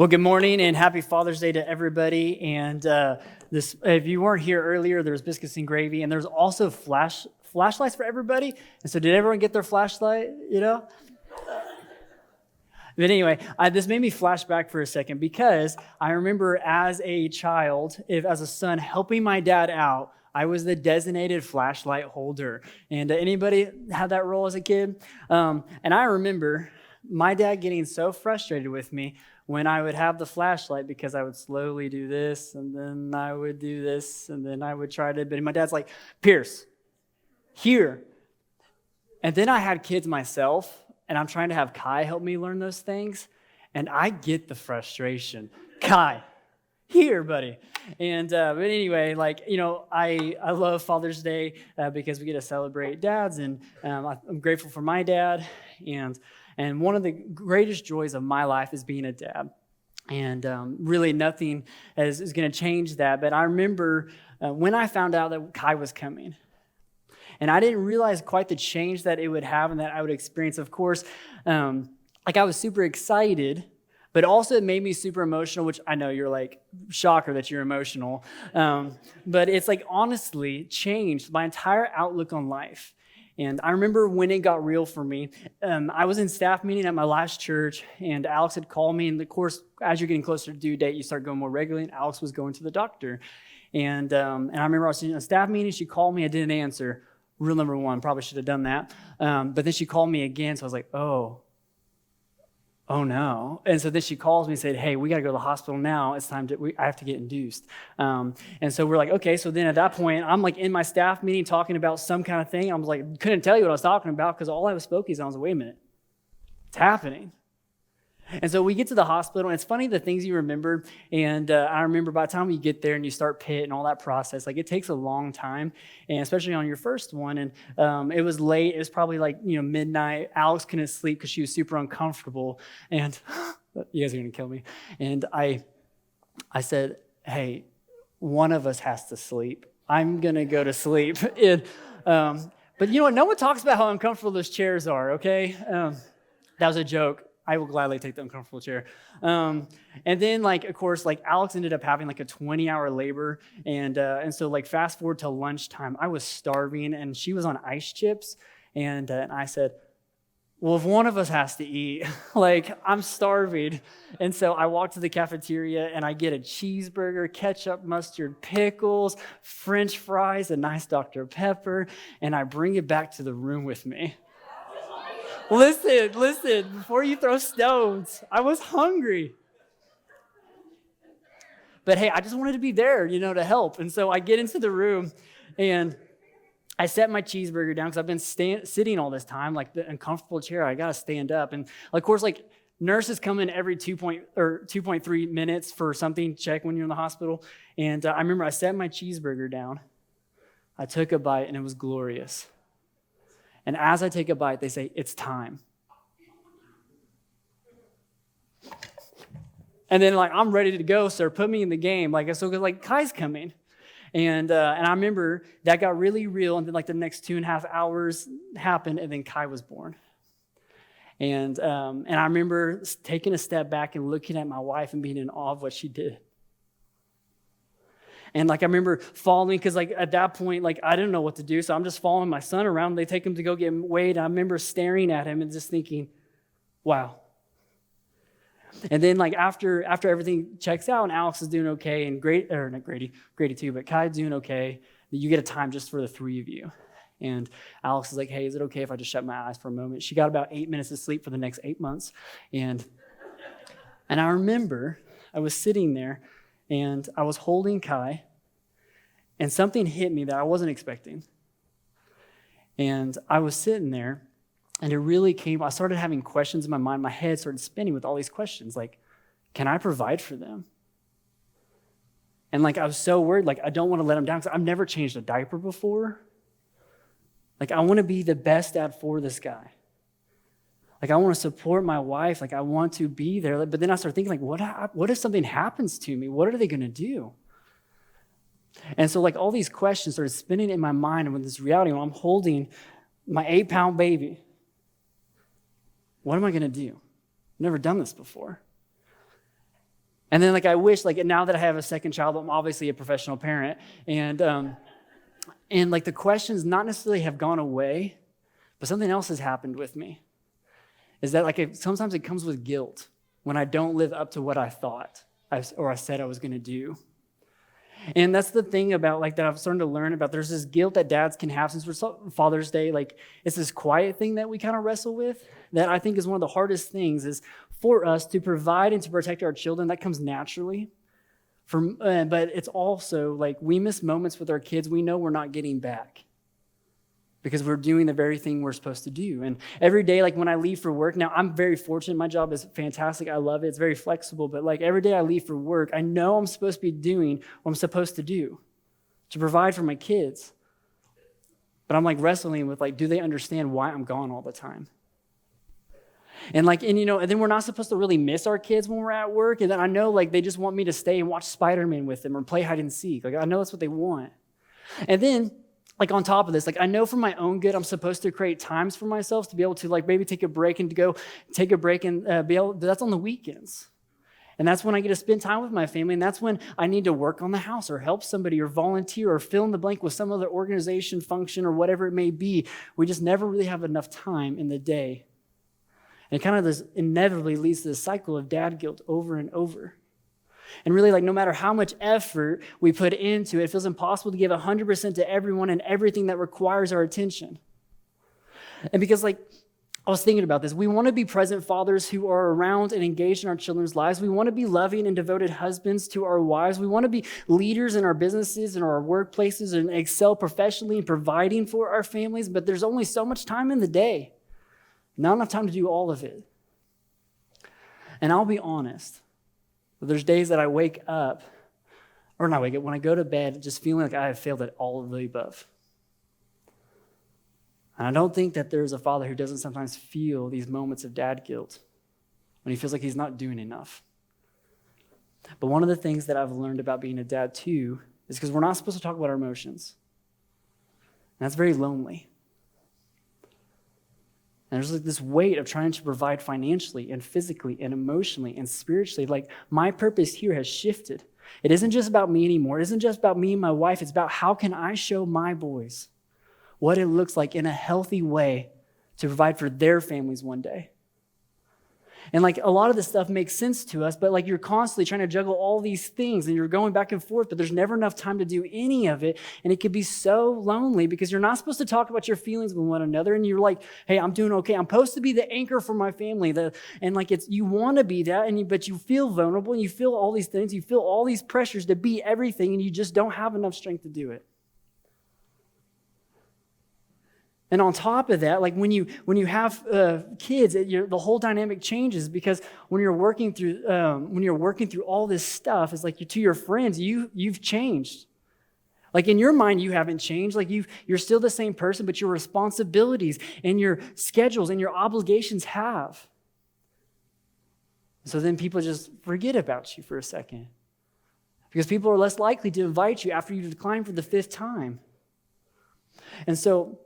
Well, good morning and happy Father's Day to everybody. And if you weren't here earlier, there was biscuits and gravy, and there's also flashlights for everybody. And so, did everyone get their flashlight? But anyway, this made me flash back for a second because I remember as a child, as a son, helping my dad out. I was the designated flashlight holder. And anybody had that role as a kid? And I remember my dad getting so frustrated with me when I would have the flashlight because I would slowly do this, and then I would do this, and then I would try to, but my dad's like, Pierce, here. And then I had kids myself, and I'm trying to have Kai help me learn those things, and I get the frustration. Kai, here, buddy. And but anyway, I love Father's Day because we get to celebrate dads, and I'm grateful for my dad, and one of the greatest joys of my life is being a dad. And really nothing is going to change that. But I remember when I found out that Kai was coming. And I didn't realize quite the change that it would have and that I would experience. Of course, I was super excited, but also it made me super emotional, which I know you're like, shocker that you're emotional. But it's like honestly changed my entire outlook on life. And I remember when it got real for me, I was in staff meeting at my last church, and Alex had called me. And of course, as you're getting closer to due date, you start going more regularly, and Alex was going to the doctor. And I remember I was in a staff meeting, she called me, I didn't answer. Rule number one, probably should have done that. But then she called me again, so I was like, oh no. And so then she calls me and said, hey, we got to go to the hospital now. It's time I have to get induced. And so we're like, okay. So then at that point, I'm like in my staff meeting talking about some kind of thing. I was like, couldn't tell you what I was talking about because all I was spoke is I was like, wait a minute, it's happening. And so we get to the hospital, and it's funny the things you remember. And I remember by the time you get there and you start PIT and all that process, like it takes a long time, and especially on your first one. And it was late. It was probably midnight. Alex couldn't sleep because she was super uncomfortable. And you guys are gonna kill me. And I said, hey, one of us has to sleep. I'm gonna go to sleep. And, but you know what? No one talks about how uncomfortable those chairs are. Okay, that was a joke. I will gladly take the uncomfortable chair. And then, of course, Alex ended up having a 20-hour labor. And so, fast forward to lunchtime, I was starving, and she was on ice chips. And I said, well, if one of us has to eat, I'm starving. And so I walked to the cafeteria, and I get a cheeseburger, ketchup, mustard, pickles, French fries, a nice Dr. Pepper, and I bring it back to the room with me. Listen, before you throw stones, I was hungry. But hey, I just wanted to be there, to help. And so I get into the room, and I set my cheeseburger down because I've been sitting all this time, the uncomfortable chair. I got to stand up. And of course, nurses come in every 2.3 minutes for something, check when you're in the hospital. And I remember I set my cheeseburger down. I took a bite, and it was glorious. And as I take a bite, they say, it's time. And then I'm ready to go, sir. Put me in the game. Kai's coming. And I remember that got really real. And then the next 2.5 hours happened, and then Kai was born. And I remember taking a step back and looking at my wife and being in awe of what she did. And I remember following, because at that point, I didn't know what to do. So I'm just following my son around. They take him to go get weighed. I remember staring at him and just thinking, wow. And then after everything checks out and Alex is doing okay, and Grady too, but Kai's doing okay, you get a time just for the three of you. And Alex is like, hey, is it okay if I just shut my eyes for a moment? She got about 8 minutes of sleep for the next 8 months. And I remember I was sitting there, and I was holding Kai, and something hit me that I wasn't expecting. And I was sitting there, and it really came. I started having questions in my mind. My head started spinning with all these questions, can I provide for them? And I was so worried, I don't want to let them down because I've never changed a diaper before. I want to be the best dad for this guy. I want to support my wife. I want to be there. But then I started thinking, what if something happens to me? What are they going to do? And so, all these questions started spinning in my mind. And with this reality, when I'm holding my 8-pound baby, what am I going to do? I've never done this before. And then I wish, now that I have a second child, I'm obviously a professional parent. And the questions not necessarily have gone away, but something else has happened with me. Is that sometimes it comes with guilt when I don't live up to what I thought or I said I was going to do. And that's the thing about that I've started to learn about. There's this guilt that dads can have since we're Father's Day. It's this quiet thing that we kind of wrestle with that I think is one of the hardest things is for us to provide and to protect our children. That comes naturally. But it's also we miss moments with our kids we know we're not getting back because we're doing the very thing we're supposed to do. And every day, when I leave for work, now I'm very fortunate. My job is fantastic. I love it. It's very flexible. But every day I leave for work, I know I'm supposed to be doing what I'm supposed to do to provide for my kids. But I'm wrestling with do they understand why I'm gone all the time? And then we're not supposed to really miss our kids when we're at work. And then I know they just want me to stay and watch Spider-Man with them or play hide and seek. I know that's what they want. And then on top of this, I know for my own good, I'm supposed to create times for myself to be able to maybe take a break and to go take a break and be able, that's on the weekends. And that's when I get to spend time with my family. And that's when I need to work on the house or help somebody or volunteer or fill in the blank with some other organization, function, or whatever it may be. We just never really have enough time in the day. And it kind of this inevitably leads to this cycle of dad guilt over and over. And really, no matter how much effort we put into it, it feels impossible to give 100% to everyone and everything that requires our attention. And because, I was thinking about this, we want to be present fathers who are around and engaged in our children's lives. We want to be loving and devoted husbands to our wives. We want to be leaders in our businesses and our workplaces and excel professionally in providing for our families. But there's only so much time in the day. Not enough time to do all of it. And I'll be honest. There's days that I wake up, or not wake up, when I go to bed, just feeling like I have failed at all of the above. And I don't think that there's a father who doesn't sometimes feel these moments of dad guilt when he feels like he's not doing enough. But one of the things that I've learned about being a dad too is because we're not supposed to talk about our emotions. And that's very lonely. And there's this weight of trying to provide financially and physically and emotionally and spiritually. My purpose here has shifted. It isn't just about me anymore. It isn't just about me and my wife. It's about how can I show my boys what it looks like in a healthy way to provide for their families one day. And a lot of this stuff makes sense to us, but you're constantly trying to juggle all these things and you're going back and forth, but there's never enough time to do any of it. And it could be so lonely because you're not supposed to talk about your feelings with one another. And you're hey, I'm doing okay. I'm supposed to be the anchor for my family. You want to be that, but you feel vulnerable and you feel all these things. You feel all these pressures to be everything and you just don't have enough strength to do it. And on top of that, when you have kids, the whole dynamic changes because when you're working through all this stuff, it's to your friends, you've changed. In your mind, you haven't changed. You're still the same person, but your responsibilities and your schedules and your obligations have. So then people just forget about you for a second because people are less likely to invite you after you decline for the 5th time. And so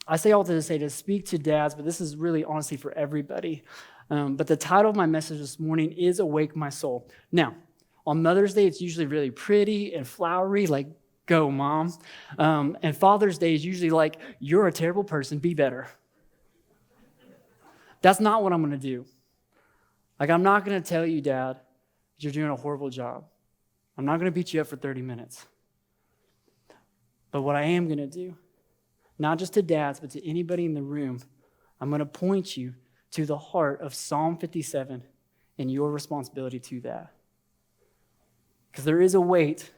I say all to say to speak to dads, but this is really honestly for everybody. But the title of my message this morning is Awake My Soul. Now, on Mother's Day, it's usually really pretty and flowery, go mom. And Father's Day is usually you're a terrible person, be better. That's not what I'm going to do. I'm not going to tell you, Dad, that you're doing a horrible job. I'm not going to beat you up for 30 minutes. But what I am going to do, not just to dads, but to anybody in the room, I'm going to point you to the heart of Psalm 57 and your responsibility to that. Because there is a weight,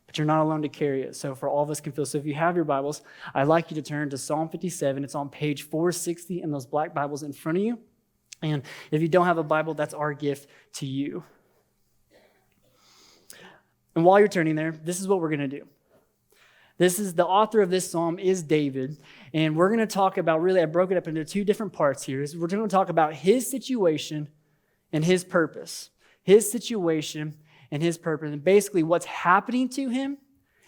but you're not alone to carry it. So for all of us can feel. So if you have your Bibles, I'd like you to turn to Psalm 57. It's on page 460 in those black Bibles in front of you. And if you don't have a Bible, that's our gift to you. And while you're turning there, this is what we're going to do. This is the author of this psalm is David, and we're going to talk about, really, I broke it up into 2 different parts here. We're going to talk about his situation and his purpose. His situation and his purpose, and basically what's happening to him,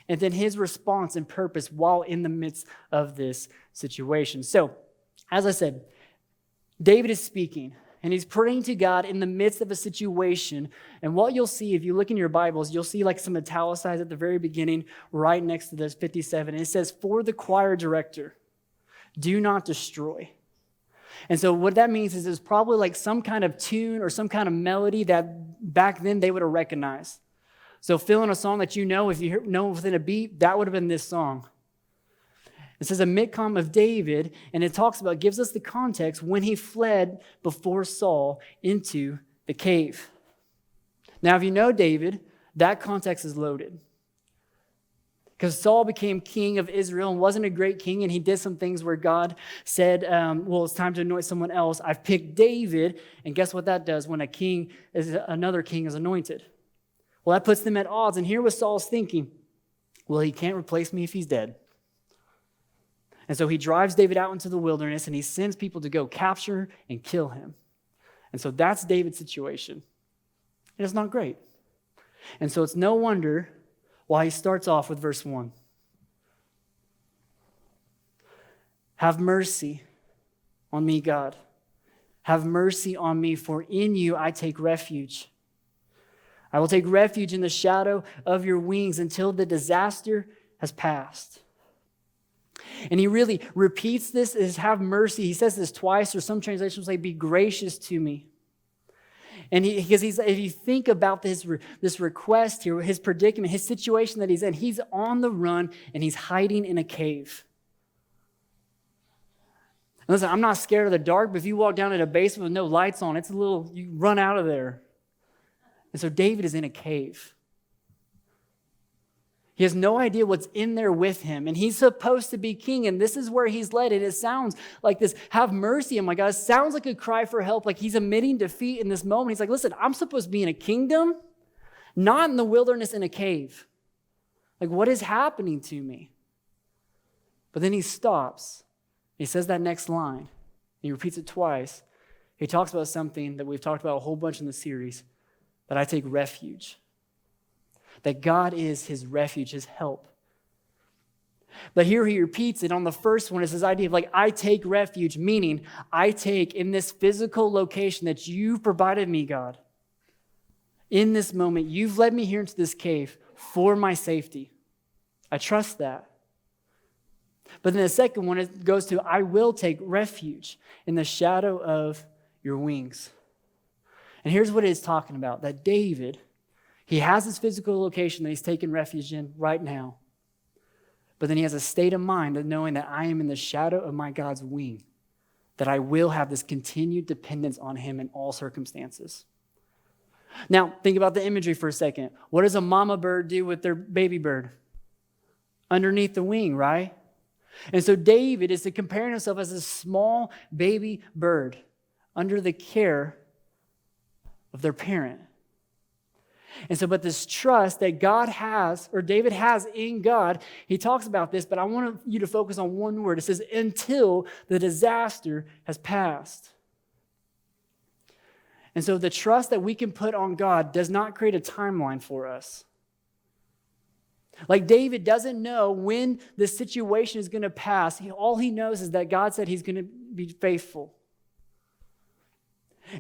and then his response and purpose while in the midst of this situation. So, as I said, David is speaking, and he's praying to God in the midst of a situation. And what you'll see, if you look in your Bibles, you'll see like some italicized at the very beginning, right next to this 57. And it says, for the choir director, do not destroy. And so what that means is it's probably like some kind of tune or some kind of melody that back then they would have recognized. So fill in a song that you know, if you know within a beat, that would have been this song. It says a Miktam of David, and it talks about, gives us the context when he fled before Saul into the cave. Now, if you know David, that context is loaded. Because Saul became king of Israel and wasn't a great king, and he did some things where God said, well, it's time to anoint someone else. I've picked David, and guess what that does when another king is anointed? Well, that puts them at odds, and here was Saul's thinking, well, he can't replace me if he's dead. And so he drives David out into the wilderness, and he sends people to go capture and kill him. And so that's David's situation. And it's not great. And so it's no wonder why he starts off with verse 1. Have mercy on me, God. Have mercy on me, for in you I take refuge. I will take refuge in the shadow of your wings until the disaster has passed. And he really repeats this as have mercy. He says this twice, or some translations say, be gracious to me. And if you think about this request here, his predicament, his situation that he's in, he's on the run and he's hiding in a cave. And listen, I'm not scared of the dark, but if you walk down in a basement with no lights on, you run out of there. And so David is in a cave. He has no idea what's in there with him, and he's supposed to be king, and this is where he's led. And it sounds like this, have mercy on my God. It sounds like a cry for help, like he's admitting defeat in this moment. He's like, listen, I'm supposed to be in a kingdom, not in the wilderness in a cave. Like, what is happening to me? But then he stops. He says that next line. He repeats it twice. He talks about something that we've talked about a whole bunch in the series, that I take refuge. That God is his refuge, his help. But here he repeats it on the first one. It's this idea of like, I take refuge, meaning I take in this physical location that you've provided me, God. In this moment, you've led me here into this cave for my safety. I trust that. But then the second one, it goes to, I will take refuge in the shadow of your wings. And here's what it is talking about, that David, he has this physical location that he's taking refuge in right now. But then he has a state of mind of knowing that I am in the shadow of my God's wing, that I will have this continued dependence on him in all circumstances. Now, think about the imagery for a second. What does a mama bird do with their baby bird? Underneath the wing, right? And so David is comparing himself as a small baby bird under the care of their parent. And so, but this trust that God has, or David has in God, he talks about this, but I want you to focus on one word. It says, until the disaster has passed. And so the trust that we can put on God does not create a timeline for us. Like David doesn't know when this situation is going to pass. All he knows is that God said he's going to be faithful.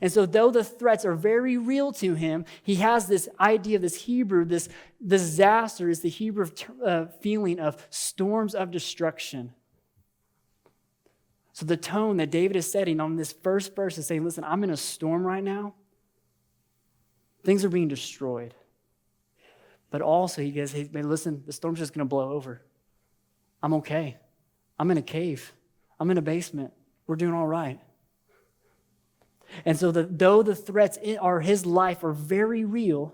And so though the threats are very real to him, he has this idea of this Hebrew, this disaster is the Hebrew feeling of storms of destruction. So the tone that David is setting on this first verse is saying, listen, I'm in a storm right now. Things are being destroyed. But also he goes, hey, listen, the storm's just going to blow over. I'm okay. I'm in a cave. I'm in a basement. We're doing all right. And so though the threats in his life are very real,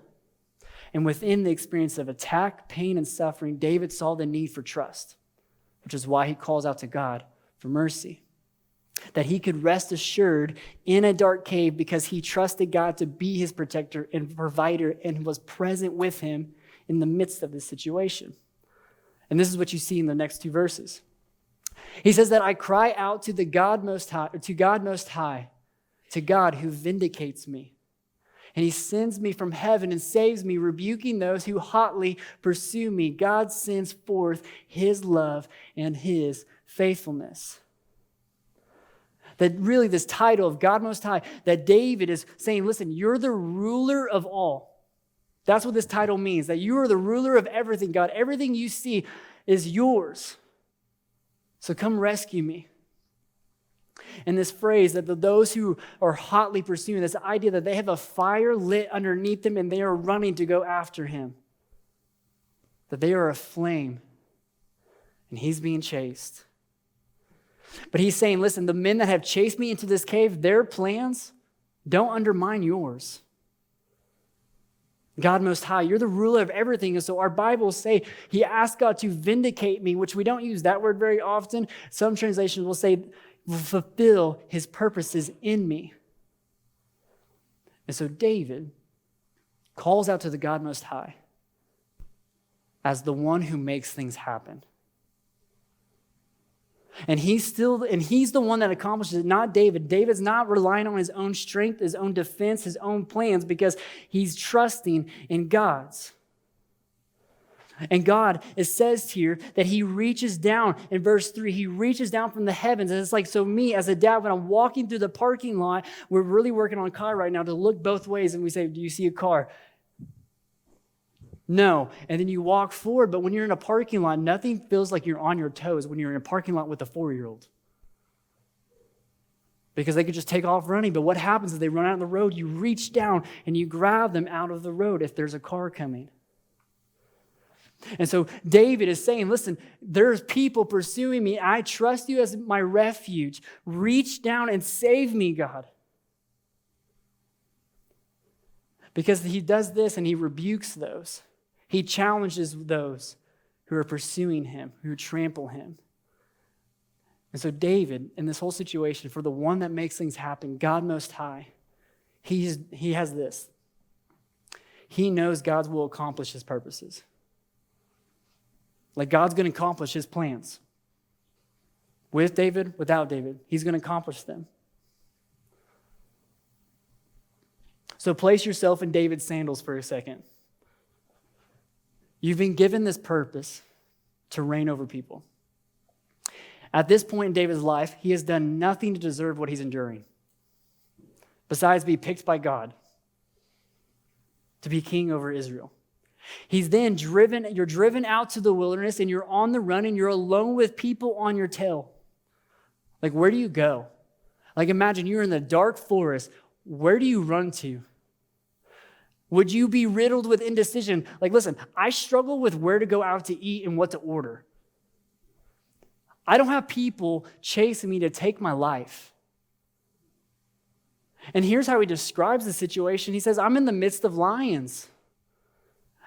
and within the experience of attack, pain, and suffering, David saw the need for trust, which is why he calls out to God for mercy. That he could rest assured in a dark cave because he trusted God to be his protector and provider and was present with him in the midst of this situation. And this is what you see in the next two verses. He says that I cry out to the God Most High, to God who vindicates me. And he sends me from heaven and saves me, rebuking those who hotly pursue me. God sends forth his love and his faithfulness. That really this title of God Most High, that David is saying, listen, you're the ruler of all. That's what this title means, that you are the ruler of everything, God. Everything you see is yours. So come rescue me. And this phrase that those who are hotly pursuing, this idea that they have a fire lit underneath them and they are running to go after him. That they are aflame and he's being chased. But he's saying, listen, the men that have chased me into this cave, their plans don't undermine yours. God Most High, you're the ruler of everything. And so our Bibles say he asked God to vindicate me, which we don't use that word very often. Some translations will say, fulfill his purposes in me. And so David calls out to the God Most High as the one who makes things happen. And he's the one that accomplishes it, not David. David's not relying on his own strength, his own defense, his own plans, because he's trusting in God's. And God, it says here that he reaches down in verse 3, he reaches down from the heavens. And it's like, so me as a dad, when I'm walking through the parking lot, we're really working on a car right now to look both ways. And we say, do you see a car? No. And then you walk forward. But when you're in a parking lot, nothing feels like you're on your toes when you're in a parking lot with a 4-year-old. Because they could just take off running. But what happens is they run out on the road, you reach down and you grab them out of the road if there's a car coming. And so David is saying, listen, there's people pursuing me. I trust you as my refuge. Reach down and save me, God. Because he does this and he rebukes those. He challenges those who are pursuing him, who trample him. And so David, in this whole situation, for the one that makes things happen, God Most High, he has this. He knows God will accomplish his purposes. Like God's going to accomplish his plans. With David, without David, he's going to accomplish them. So place yourself in David's sandals for a second. You've been given this purpose to reign over people. At this point in David's life, he has done nothing to deserve what he's enduring, besides be picked by God to be king over Israel. He's then you're driven out to the wilderness and you're on the run and you're alone with people on your tail. Like, where do you go? Like, imagine you're in the dark forest. Where do you run to? Would you be riddled with indecision? Like, listen, I struggle with where to go out to eat and what to order. I don't have people chasing me to take my life. And here's how he describes the situation. He says, I'm in the midst of lions,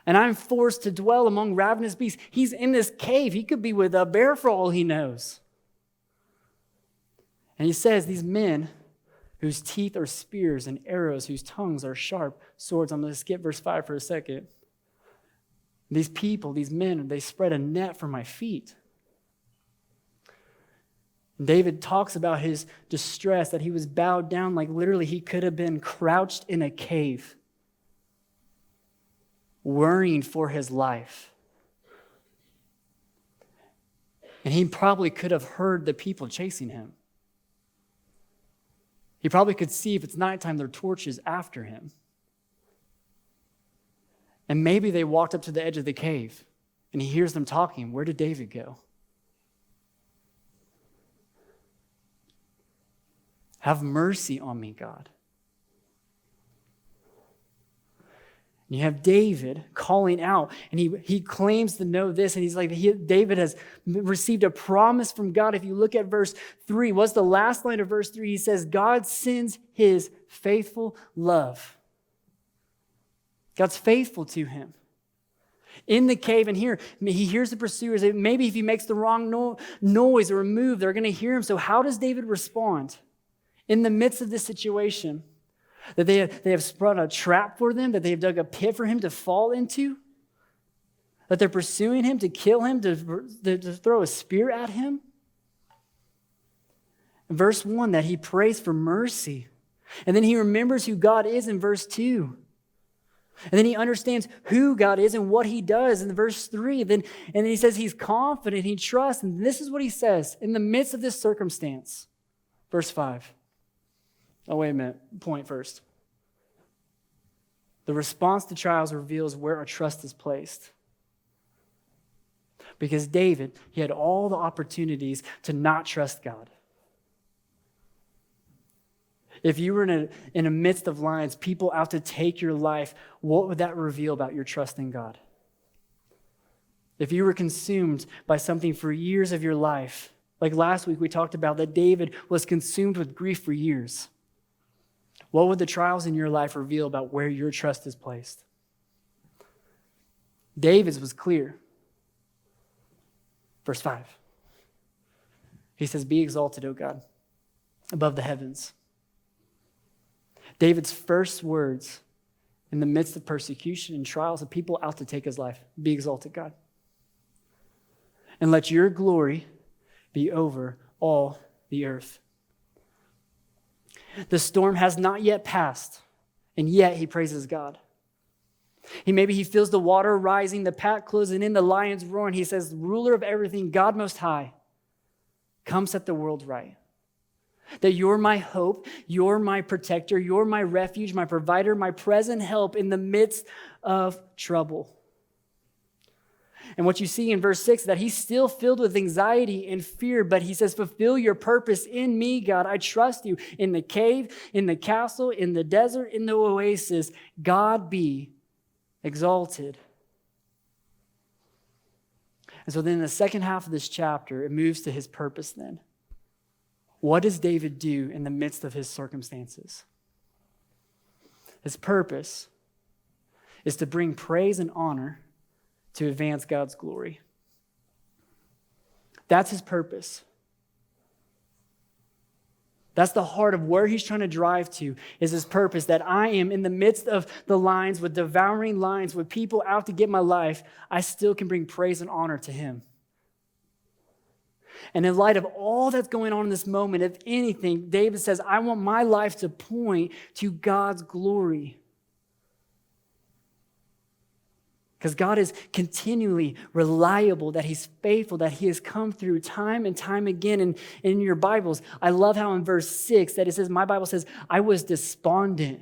and I'm forced to dwell among ravenous beasts. He's in this cave. He could be with a bear for all he knows. And he says, these men whose teeth are spears and arrows, whose tongues are sharp swords. I'm going to skip verse 5 for a second. These people, these men, they spread a net for my feet. David talks about his distress, that he was bowed down, like literally he could have been crouched in a cave, worrying for his life. And he probably could have heard the people chasing him. He probably could see if it's nighttime, their torches after him. And maybe they walked up to the edge of the cave and he hears them talking. Where did David go? Have mercy on me, God. And you have David calling out, and he claims to know this, and he's like, David has received a promise from God. If you look at verse 3, what's the last line of verse 3? He says, God sends his faithful love. God's faithful to him. In the cave, and here, he hears the pursuers. Maybe if he makes the wrong noise or move, they're going to hear him. So how does David respond in the midst of this situation? That they have sprung a trap for them, that they have dug a pit for him to fall into, that they're pursuing him to kill him, to throw a spear at him. In verse 1, that he prays for mercy. And then he remembers who God is in verse 2. And then he understands who God is and what he does in verse 3. And then he says he's confident, he trusts. And this is what he says in the midst of this circumstance. Verse 5. Oh, wait a minute. Point first. The response to trials reveals where our trust is placed. Because David, he had all the opportunities to not trust God. If you were in a midst of lions, people out to take your life, what would that reveal about your trust in God? If you were consumed by something for years of your life, like last week we talked about that David was consumed with grief for years, what would the trials in your life reveal about where your trust is placed? David's was clear. Verse 5. He says, "Be exalted, O God, above the heavens." David's first words in the midst of persecution and trials of people out to take his life: "Be exalted, God. And let your glory be over all the earth." The storm has not yet passed, and yet he praises God. Maybe he feels the water rising, the pack closing in, the lions roaring. He says, "Ruler of everything, God most high, come set the world right. That you're my hope, you're my protector, you're my refuge, my provider, my present help in the midst of trouble." And what you see in verse 6, that he's still filled with anxiety and fear, but he says, "Fulfill your purpose in me, God. I trust you in the cave, in the castle, in the desert, in the oasis. God be exalted." And so then in the second half of this chapter, it moves to his purpose then. What does David do in the midst of his circumstances? His purpose is to bring praise and honor to advance God's glory. That's his purpose. That's the heart of where he's trying to drive to, is his purpose, that I am in the midst of the lions, with devouring lions, with people out to get my life, I still can bring praise and honor to him. And in light of all that's going on in this moment, if anything, David says, I want my life to point to God's glory. Because God is continually reliable, that he's faithful, that he has come through time and time again. And in your Bibles, I love how in verse 6 that it says, my Bible says, I was despondent,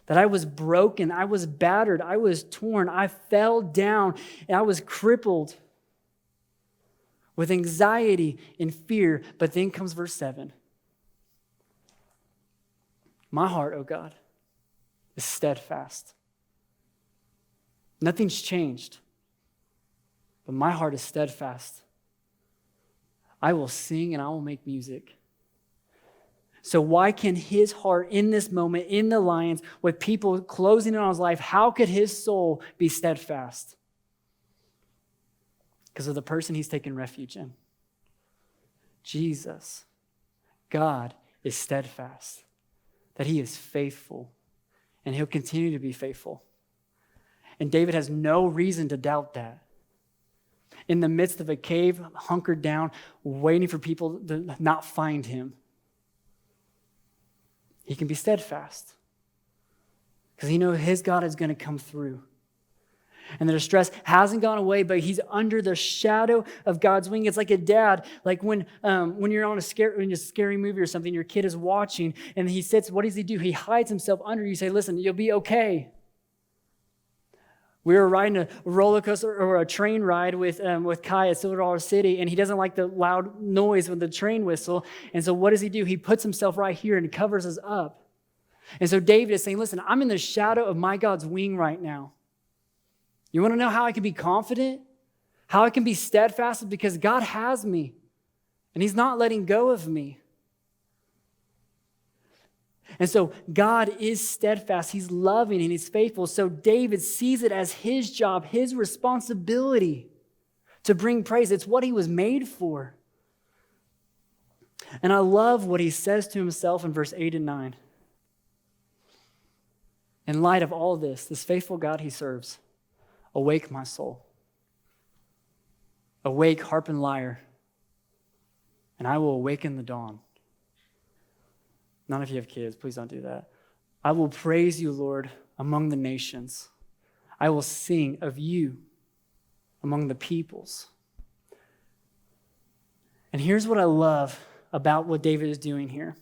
that I was broken, I was battered, I was torn, I fell down, and I was crippled with anxiety and fear. But then comes verse 7. My heart, O God, is steadfast. Nothing's changed, but my heart is steadfast. I will sing and I will make music. So why can his heart in this moment, in the lions, with people closing in on his life, how could his soul be steadfast? Because of the person he's taken refuge in. Jesus, God, is steadfast, that he is faithful, and he'll continue to be faithful. And David has no reason to doubt that. In the midst of a cave, hunkered down, waiting for people to not find him, he can be steadfast because he knows his God is going to come through. And the distress hasn't gone away, but he's under the shadow of God's wing. It's like a dad, like when you're on a scary movie or something, your kid is watching, and he sits. What does he do? He hides himself under you. Say, listen, you'll be okay. We were riding a roller coaster or a train ride with Kai at Silver Dollar City, and he doesn't like the loud noise with the train whistle. And so what does he do? He puts himself right here and covers us up. And so David is saying, listen, I'm in the shadow of my God's wing right now. You want to know how I can be confident? How I can be steadfast? Because God has me, and he's not letting go of me. And so God is steadfast, he's loving, and he's faithful. So David sees it as his job, his responsibility to bring praise. It's what he was made for. And I love what he says to himself in verse 8 and 9. In light of all this faithful God he serves, awake my soul. Awake, harp and lyre, and I will awaken the dawn. None of you have kids, please don't do that. I will praise you, Lord, among the nations. I will sing of you among the peoples. And here's what I love about what David is doing here.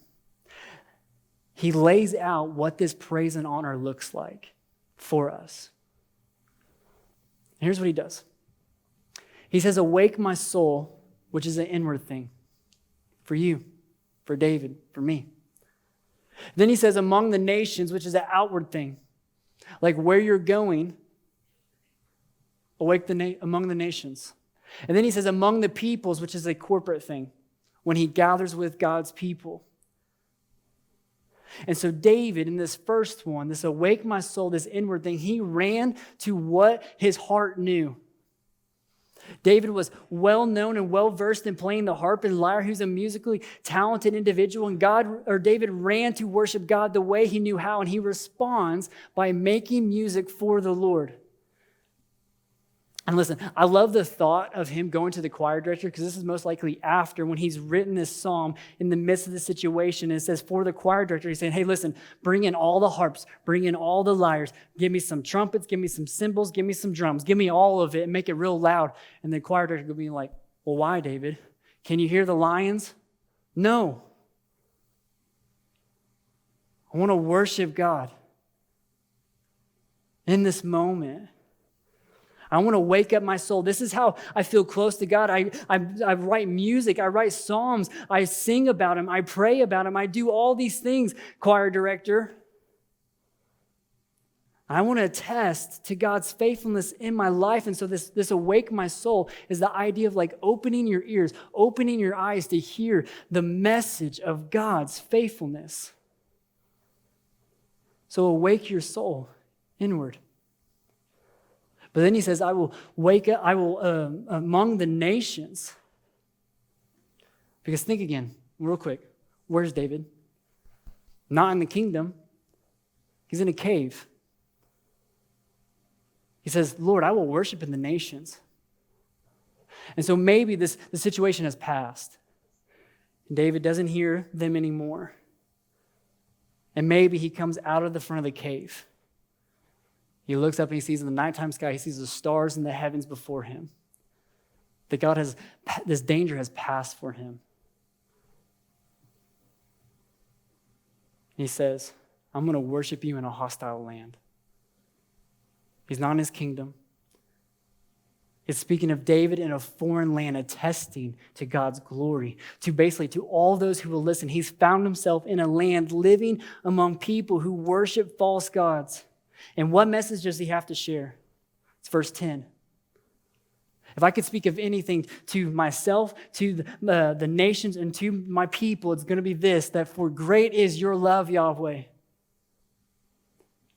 He lays out what this praise and honor looks like for us. And here's what he does. He says, awake my soul, which is an inward thing for you, for David, for me. Then he says, among the nations, which is an outward thing, like where you're going, awake among the nations. And then he says, among the peoples, which is a corporate thing, when he gathers with God's people. And so David, in this first one, this awake my soul, this inward thing, he ran to what his heart knew. David was well known and well versed in playing the harp and lyre. He was a musically talented individual, and David ran to worship God the way he knew how, and he responds by making music for the Lord. And listen, I love the thought of him going to the choir director, because this is most likely after when he's written this psalm in the midst of the situation. And it says for the choir director, he's saying, hey, listen, bring in all the harps, bring in all the lyres, give me some trumpets, give me some cymbals, give me some drums, give me all of it and make it real loud. And the choir director would be like, well, why, David? Can you hear the lions? No. I want to worship God in this moment. I want to wake up my soul. This is how I feel close to God. I write music. I write psalms. I sing about him. I pray about him. I do all these things, choir director. I want to attest to God's faithfulness in my life. And so this awake my soul is the idea of like opening your ears, opening your eyes to hear the message of God's faithfulness. So awake your soul inward. But then he says, I will wake up, among the nations. Because think again, real quick. Where's David? Not in the kingdom. He's in a cave. He says, Lord, I will worship in the nations. And so maybe the situation has passed. And David doesn't hear them anymore. And maybe he comes out of the front of the cave. He looks up and he sees in the nighttime sky, he sees the stars in the heavens before him. That this danger has passed for him. He says, I'm going to worship you in a hostile land. He's not in his kingdom. It's speaking of David in a foreign land, attesting to God's glory, to all those who will listen. He's found himself in a land living among people who worship false gods. And what message does he have to share? It's verse 10. If I could speak of anything to myself, to the nations, and to my people, it's going to be this, that for great is your love, Yahweh,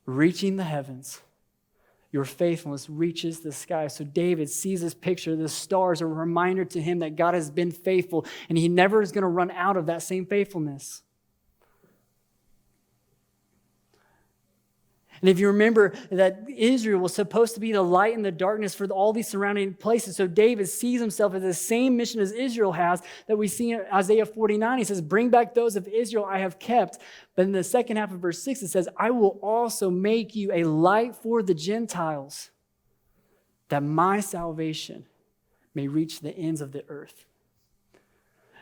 reaching the heavens. Your faithfulness reaches the sky. So David sees this picture. The stars are a reminder to him that God has been faithful, and he never is going to run out of that same faithfulness. And if you remember that Israel was supposed to be the light in the darkness for all these surrounding places. So David sees himself as the same mission as Israel has that we see in Isaiah 49. He says, bring back those of Israel I have kept. But in the second half of verse 6, it says, I will also make you a light for the Gentiles, that my salvation may reach the ends of the earth.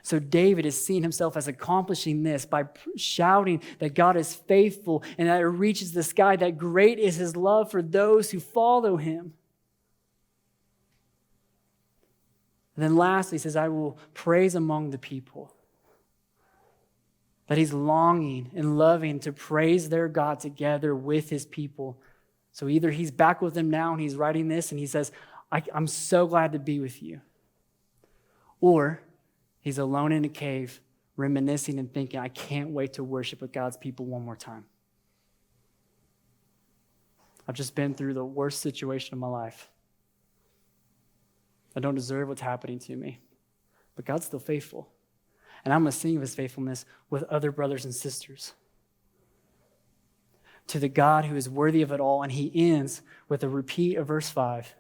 So David is seeing himself as accomplishing this by shouting that God is faithful and that it reaches the sky, that great is his love for those who follow him. And then lastly, he says, I will praise among the people. That he's longing and loving to praise their God together with his people. So either he's back with them now and he's writing this and he says, I'm so glad to be with you. Or he's alone in a cave, reminiscing and thinking, I can't wait to worship with God's people one more time. I've just been through the worst situation of my life. I don't deserve what's happening to me, but God's still faithful. And I'm going to sing of his faithfulness with other brothers and sisters. To the God who is worthy of it all, and he ends with a repeat of verse 5.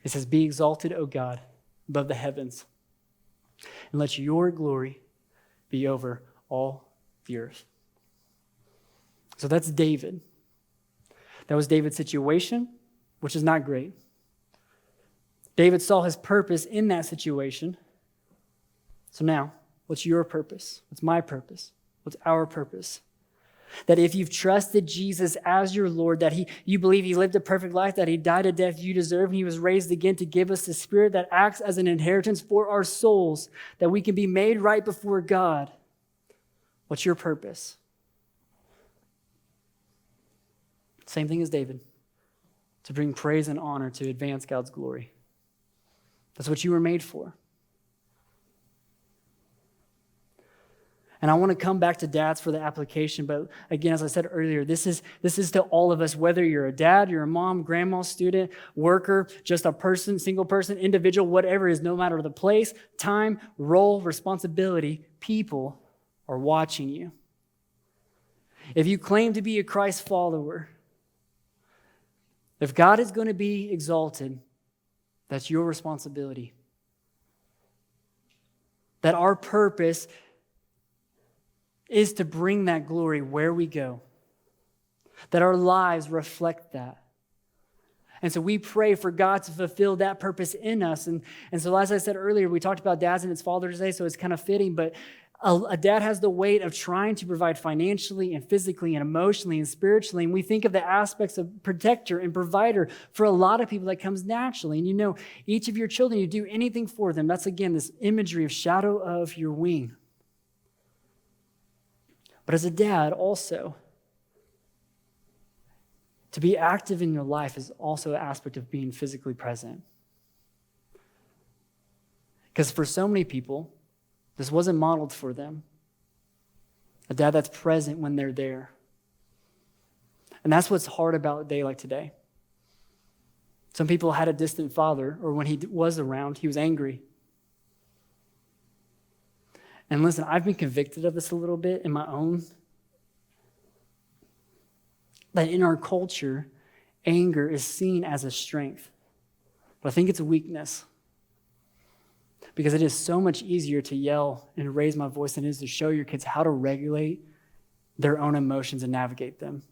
It says, be exalted, O God, above the heavens, and let your glory be over all the earth. So that's David. That was David's situation, which is not great. David saw his purpose in that situation. So now, What's your purpose? What's my purpose? What's our purpose? That if you've trusted Jesus as your Lord, that you believe he lived a perfect life, that he died a death you deserve, and he was raised again to give us the Spirit that acts as an inheritance for our souls, that we can be made right before God. What's your purpose? Same thing as David, to bring praise and honor, to advance God's glory. That's what you were made for. And I want to come back to dads for the application, but again, as I said earlier, this is to all of us, whether you're a dad, you're a mom, grandma, student, worker, just a person, single person, individual, whatever it is, no matter the place, time, role, responsibility, people are watching you. If you claim to be a Christ follower, if God is going to be exalted, that's your responsibility. That our purpose is to bring that glory where we go. That our lives reflect that. And so we pray for God to fulfill that purpose in us. And so as I said earlier, we talked about dads and it's Father's Day, so it's kind of fitting, but a dad has the weight of trying to provide financially and physically and emotionally and spiritually. And we think of the aspects of protector and provider for a lot of people that comes naturally. And you know, each of your children, you do anything for them. That's again, this imagery of shadow of your wing. But as a dad also, to be active in your life is also an aspect of being physically present. Because for so many people, this wasn't modeled for them. A dad that's present when they're there. And that's what's hard about a day like today. Some people had a distant father, or when he was around, he was angry. And listen, I've been convicted of this a little bit in my own. That in our culture, anger is seen as a strength. But I think it's a weakness. Because it is so much easier to yell and raise my voice than it is to show your kids how to regulate their own emotions and navigate them.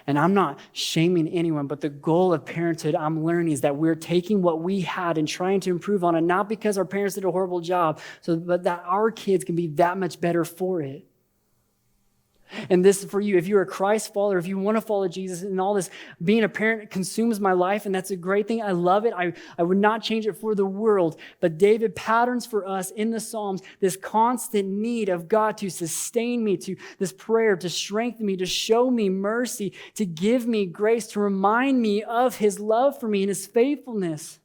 And I'm not shaming anyone, but the goal of parenthood, I'm learning, is that we're taking what we had and trying to improve on it, not because our parents did a horrible job, but that our kids can be that much better for it. And this is for you. If you're a Christ follower, if you want to follow Jesus and all this, being a parent consumes my life, and that's a great thing. I love it. I would not change it for the world. But David patterns for us in the Psalms this constant need of God to sustain me, to this prayer, to strengthen me, to show me mercy, to give me grace, to remind me of his love for me and his faithfulness,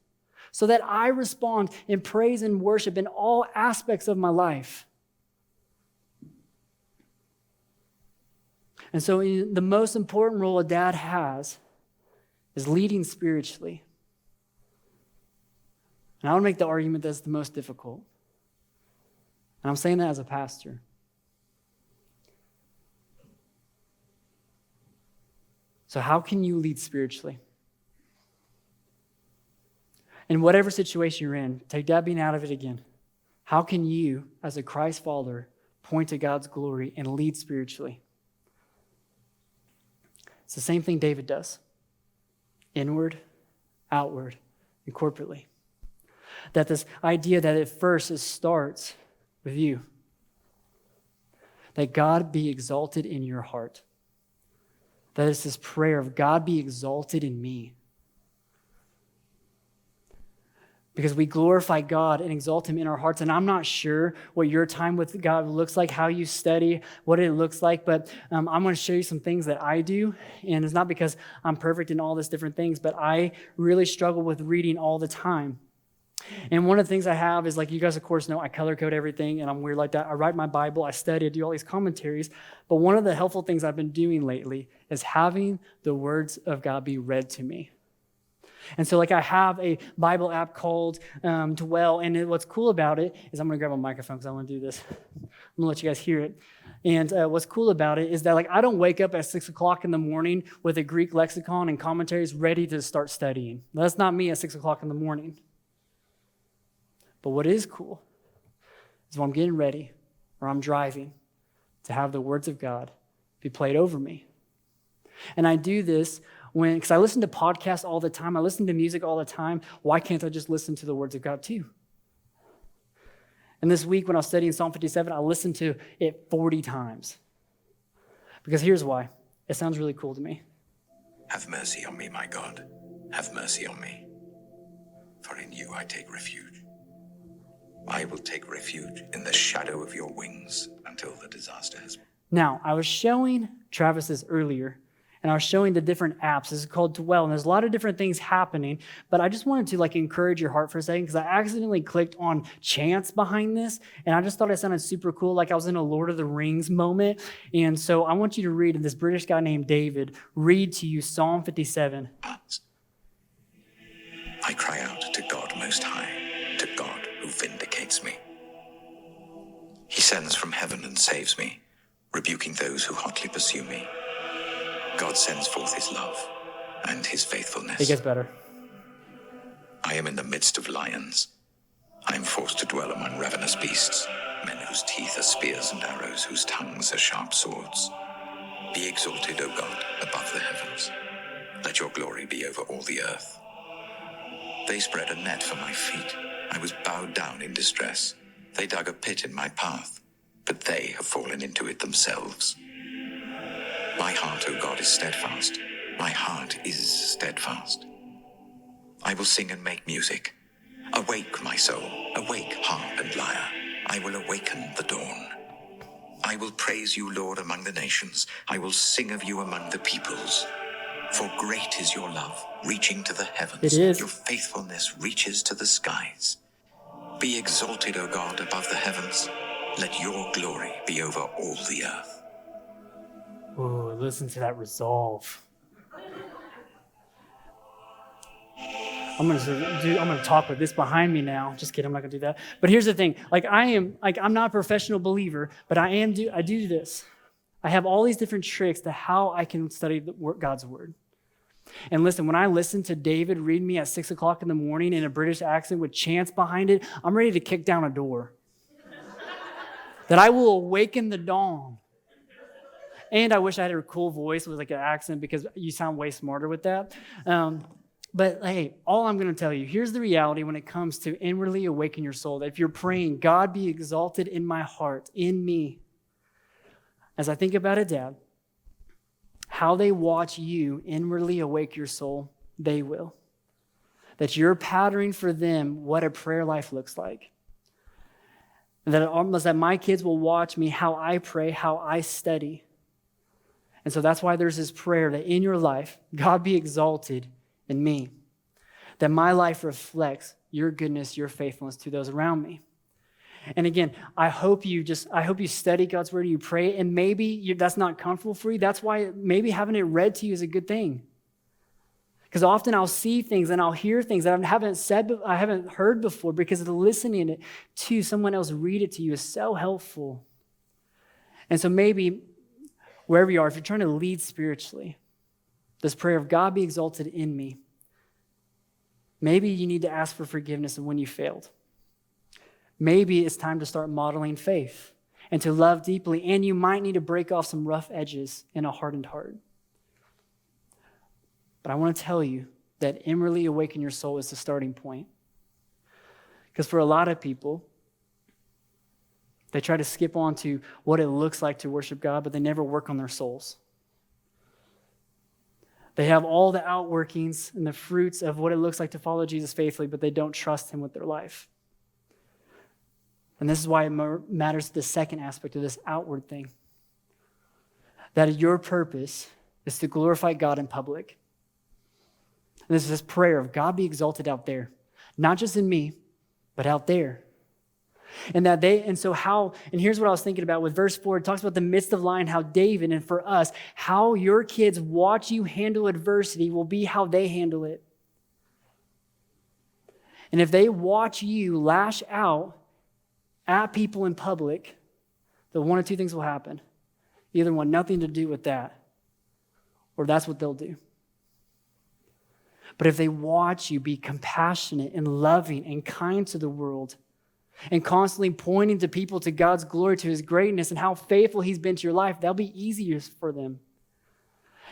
so that I respond in praise and worship in all aspects of my life. And so the most important role a dad has is leading spiritually. And I would make the argument that's the most difficult. And I'm saying that as a pastor. So how can you lead spiritually? In whatever situation you're in, take dad being out of it again. How can you, as a Christ follower, point to God's glory and lead spiritually? It's the same thing David does. Inward, outward, and corporately. That this idea that at first it starts with you. That God be exalted in your heart. That it's this prayer of God be exalted in me. Because we glorify God and exalt him in our hearts. And I'm not sure what your time with God looks like, how you study, what it looks like, but I'm going to show you some things that I do. And it's not because I'm perfect in all these different things, but I really struggle with reading all the time. And one of the things I have is, like you guys, of course, know I color code everything, and I'm weird like that. I write my Bible, I study, I do all these commentaries. But one of the helpful things I've been doing lately is having the words of God be read to me. And so, I have a Bible app called Dwell, and what's cool about it is, I'm going to grab a microphone because I want to do this. I'm going to let you guys hear it. And what's cool about it is that, I don't wake up at 6 o'clock in the morning with a Greek lexicon and commentaries ready to start studying. That's not me at 6 o'clock in the morning. But what is cool is when I'm getting ready or I'm driving to have the words of God be played over me. And I do this because I listen to podcasts all the time. I listen to music all the time. Why can't I just listen to the words of God too? And this week when I was studying Psalm 57, I listened to it 40 times. Because here's why. It sounds really cool to me. Have mercy on me, my God. Have mercy on me. For in you I take refuge. I will take refuge in the shadow of your wings until the disaster has... Now, I was showing Travis this earlier, and I was showing the different apps. This is called Dwell, and there's a lot of different things happening, but I just wanted to encourage your heart for a second because I accidentally clicked on chants behind this, and I just thought it sounded super cool, like I was in a Lord of the Rings moment. And so I want you to read, this British guy named David, read to you Psalm 57. I cry out to God Most High, to God who vindicates me. He sends from heaven and saves me, rebuking those who hotly pursue me. God sends forth his love and his faithfulness. It gets better. I am in the midst of lions. I am forced to dwell among ravenous beasts, men whose teeth are spears and arrows, whose tongues are sharp swords. Be exalted, O God, above the heavens. Let your glory be over all the earth. They spread a net for my feet. I was bowed down in distress. They dug a pit in my path, but they have fallen into it themselves. My heart, O God, is steadfast. My heart is steadfast. I will sing and make music. Awake, my soul. Awake, harp and lyre. I will awaken the dawn. I will praise you, Lord, among the nations. I will sing of you among the peoples. For great is your love, reaching to the heavens. It is. Your faithfulness reaches to the skies. Be exalted, O God, above the heavens. Let your glory be over all the earth. Oh, listen to that resolve. I'm gonna talk with this behind me now. Just kidding, I'm not gonna do that. But here's the thing: I'm not a professional believer, but I do this. I have all these different tricks to how I can study God's word. And listen, when I listen to David read me at 6 o'clock in the morning in a British accent with chants behind it, I'm ready to kick down a door. That I will awaken the dawn. And I wish I had a cool voice with an accent because you sound way smarter with that. But hey, all I'm going to tell you, here's the reality when it comes to inwardly awaken your soul. That if you're praying, God be exalted in my heart, in me. As I think about it, Dad, how they watch you inwardly awake your soul, they will. That you're patterning for them what a prayer life looks like. And that my kids will watch me how I pray, how I study. And so that's why there's this prayer that in your life, God be exalted in me. That my life reflects your goodness, your faithfulness to those around me. And again, I hope you study God's word and you pray, and maybe that's not comfortable for you. That's why maybe having it read to you is a good thing. Because often I'll see things and I'll hear things that I haven't heard before, because of listening it to someone else read it to you is so helpful. And so maybe wherever you are, if you're trying to lead spiritually, this prayer of God be exalted in me, maybe you need to ask for forgiveness of when you failed. Maybe it's time to start modeling faith and to love deeply, and you might need to break off some rough edges in a hardened heart. But I want to tell you that inwardly awaken your soul is the starting point. Because for a lot of people, they try to skip on to what it looks like to worship God, but they never work on their souls. They have all the outworkings and the fruits of what it looks like to follow Jesus faithfully, but they don't trust him with their life. And this is why it matters the second aspect of this outward thing. That your purpose is to glorify God in public. And this is this prayer of God be exalted out there. Not just in me, but out there. And here's what I was thinking about with verse 4. It talks about the midst of lion, how David, and for us, how your kids watch you handle adversity will be how they handle it. And if they watch you lash out at people in public, the one of two things will happen. Either want nothing to do with that, or that's what they'll do. But if they watch you be compassionate and loving and kind to the world, and constantly pointing to people to God's glory, to his greatness, and how faithful he's been to your life, that'll be easier for them.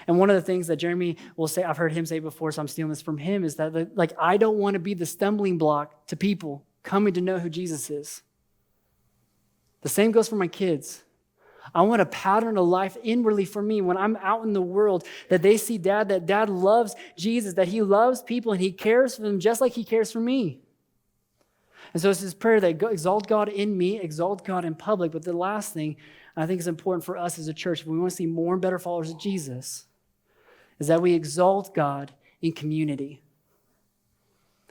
And one of the things that Jeremy will say, I've heard him say before, so I'm stealing this from him, is that I don't want to be the stumbling block to people coming to know who Jesus is. The same goes for my kids. I want a pattern of life inwardly for me when I'm out in the world, that they see Dad, that Dad loves Jesus, that he loves people and he cares for them just like he cares for me. And so it's this prayer that exalt God in me, exalt God in public. But the last thing I think is important for us as a church, if we want to see more and better followers of Jesus, is that we exalt God in community.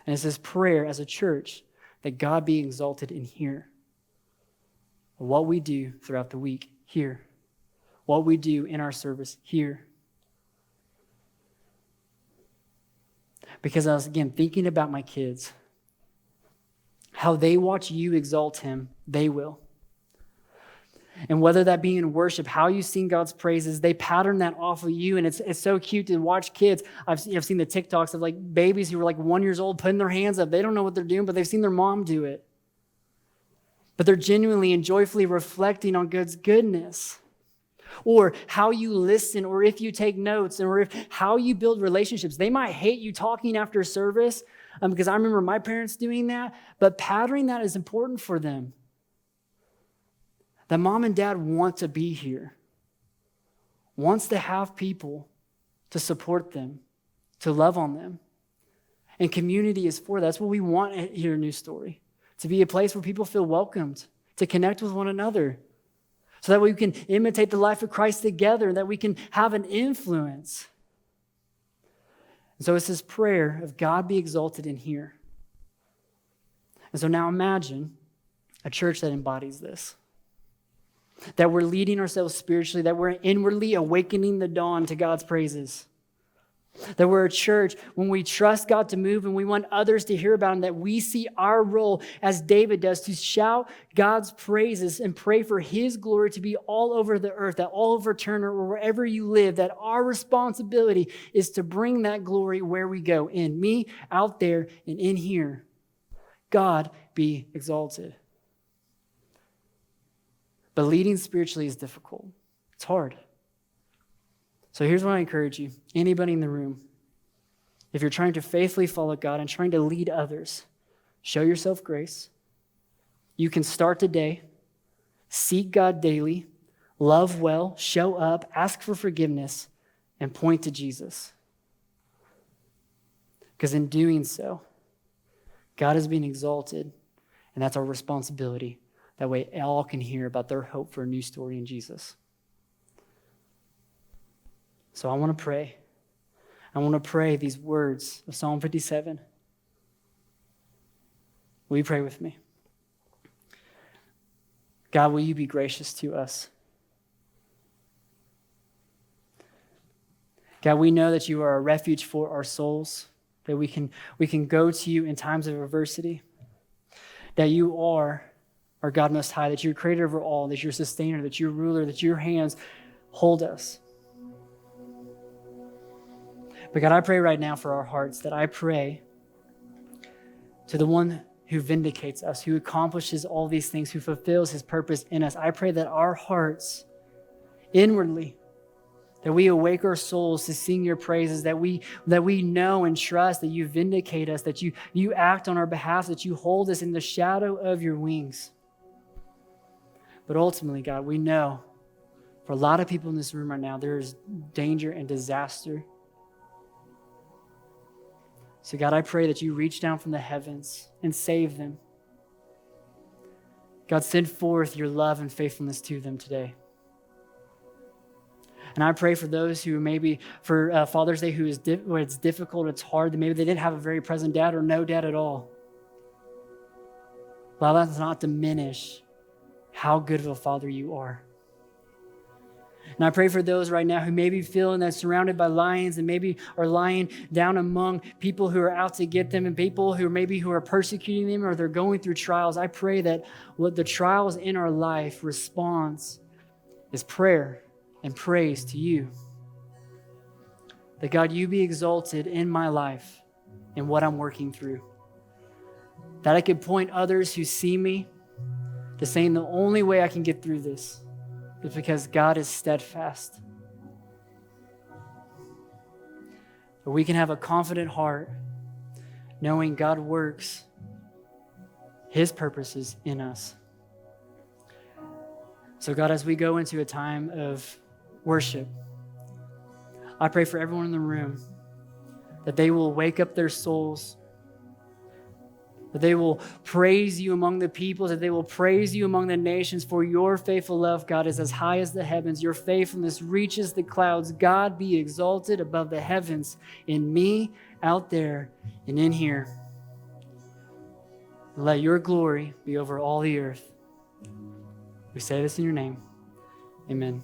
And it's this prayer as a church that God be exalted in here. What we do throughout the week here. What we do in our service here. Because I was, again, thinking about my kids. How they watch you exalt him, they will. And whether that be in worship, how you sing God's praises, they pattern that off of you. And it's so cute to watch kids. I've seen the TikToks of like babies who are like 1 year old putting their hands up. They don't know what they're doing, but they've seen their mom do it. But they're genuinely and joyfully reflecting on God's goodness. Or how you listen, or if you take notes, or how you build relationships. They might hate you talking after service, because I remember my parents doing that, but patterning that is important for them. That mom and dad want to be here, wants to have people to support them, to love on them. And community is for that. That's what we want here at New Story, to be a place where people feel welcomed, to connect with one another, so that we can imitate the life of Christ together, that we can have an influence. And so it's this prayer of God be exalted in here. And so now imagine a church that embodies this. That we're leading ourselves spiritually, that we're inwardly awakening the dawn to God's praises. That we're a church when we trust God to move and we want others to hear about him, that we see our role as David does to shout God's praises and pray for his glory to be all over the earth, that all over Turner or wherever you live, that our responsibility is to bring that glory where we go, in me, out there, and in here. God be exalted. But leading spiritually is difficult. It's hard. So here's what I encourage you, anybody in the room. If you're trying to faithfully follow God and trying to lead others, show yourself grace. You can start today, seek God daily, love well, show up, ask for forgiveness, and point to Jesus. Because in doing so, God is being exalted, and that's our responsibility. That way all can hear about their hope for a new story in Jesus. So I want to pray. I want to pray these words of Psalm 57. Will you pray with me? God, will you be gracious to us? God, we know that you are a refuge for our souls, that we can go to you in times of adversity, that you are our God Most High, that you're creator over all, that you're sustainer, that you're ruler, that your hands hold us. But God, I pray right now for our hearts, that I pray to the one who vindicates us, who accomplishes all these things, who fulfills his purpose in us. I pray that our hearts inwardly, that we awake our souls to sing your praises, that we know and trust that you vindicate us, that you act on our behalf, that you hold us in the shadow of your wings. But ultimately, God, we know for a lot of people in this room right now, there is danger and disaster. So God, I pray that you reach down from the heavens and save them. God, send forth your love and faithfulness to them today. And I pray for those who maybe, for Father's Day, where it's difficult, it's hard, that maybe they didn't have a very present dad or no dad at all. Allow that to not diminish how good of a father you are. And I pray for those right now who may be feeling that surrounded by lions and maybe are lying down among people who are out to get them and people who are persecuting them or they're going through trials. I pray that what the trials in our life response is prayer and praise to you. That God, you be exalted in my life and what I'm working through. That I could point others who see me to saying the only way I can get through this is because God is steadfast. That we can have a confident heart knowing God works his purposes in us. So God, as we go into a time of worship, I pray for everyone in the room that they will wake up their souls, that they will praise you among the peoples, that they will praise you among the nations, for your faithful love, God, is as high as the heavens. Your faithfulness reaches the clouds. God, be exalted above the heavens in me, out there, and in here. Let your glory be over all the earth. We say this in your name. Amen.